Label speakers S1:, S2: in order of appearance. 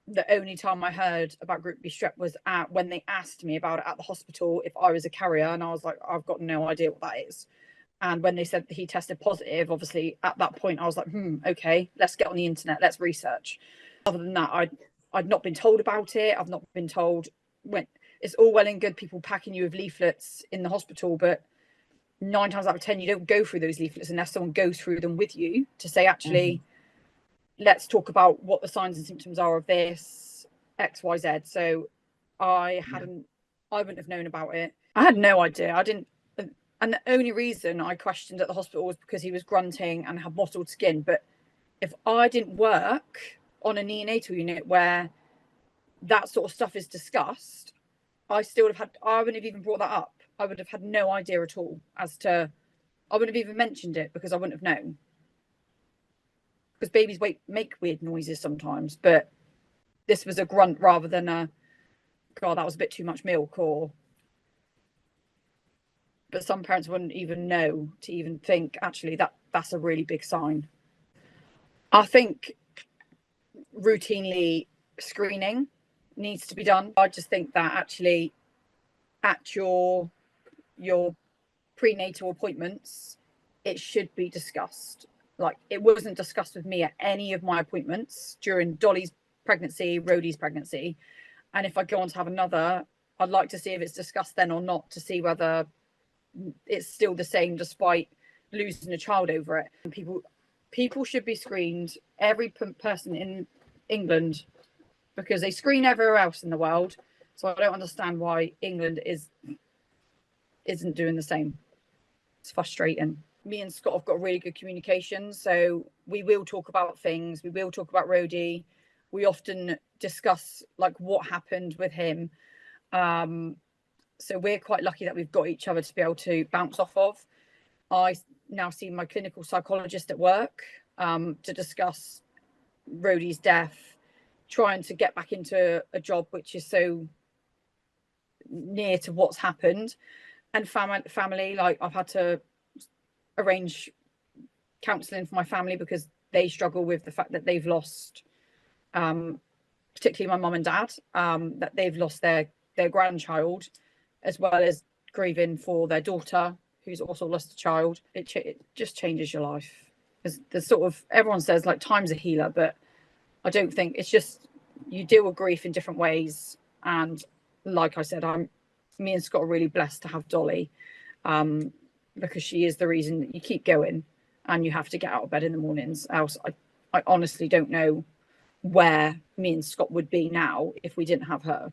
S1: the only time I heard about group B strep was when they asked me about it at the hospital if I was a carrier, and I was like, I've got no idea what that is. And when they said that he tested positive, obviously at that point I was like, okay, let's get on the internet, let's research. Other than that, I'd not been told about it. I've not been told. When it's all well and good people packing you with leaflets in the hospital, but 9 times out of 10 you don't go through those leaflets unless someone goes through them with you to say, actually, let's talk about what the signs and symptoms are of this XYZ. So I wouldn't have known about it. I had no idea. I didn't. And the only reason I questioned at the hospital was because he was grunting and had mottled skin. But if I didn't work on a neonatal unit where that sort of stuff is discussed, I wouldn't have even brought that up. I would have had no idea at all as to, I wouldn't have even mentioned it because I wouldn't have known. Because babies make weird noises sometimes, but this was a grunt rather than a, God, that was a bit too much milk, or. But some parents wouldn't even know to even think, actually, that's a really big sign. I think routinely screening needs to be done. I just think that actually at your prenatal appointments, it should be discussed. Like, it wasn't discussed with me at any of my appointments during Dolly's pregnancy, Rhodi's pregnancy. And if I go on to have another, I'd like to see if it's discussed then or not, to see whether it's still the same despite losing a child over it. And people should be screened, every person in England, because they screen everywhere else in the world. So I don't understand why England isn't doing the same. It's frustrating. Me and Scott have got really good communication, so we will talk about things. We will talk about Rhodi. We often discuss like what happened with him. So we're quite lucky that we've got each other to be able to bounce off of. I now see my clinical psychologist at work to discuss Rhodi's death, trying to get back into a job which is so near to what's happened. And family, like, I've had to arrange counselling for my family because they struggle with the fact that they've lost, particularly my mum and dad, that they've lost their grandchild, as well as grieving for their daughter who's also lost a child. It just changes your life. There's sort of, everyone says like time's a healer, but I don't think, it's just you deal with grief in different ways. And like I said, me and Scott are really blessed to have Dolly, because she is the reason that you keep going and you have to get out of bed in the mornings. Else I honestly don't know where me and Scott would be now if we didn't have her.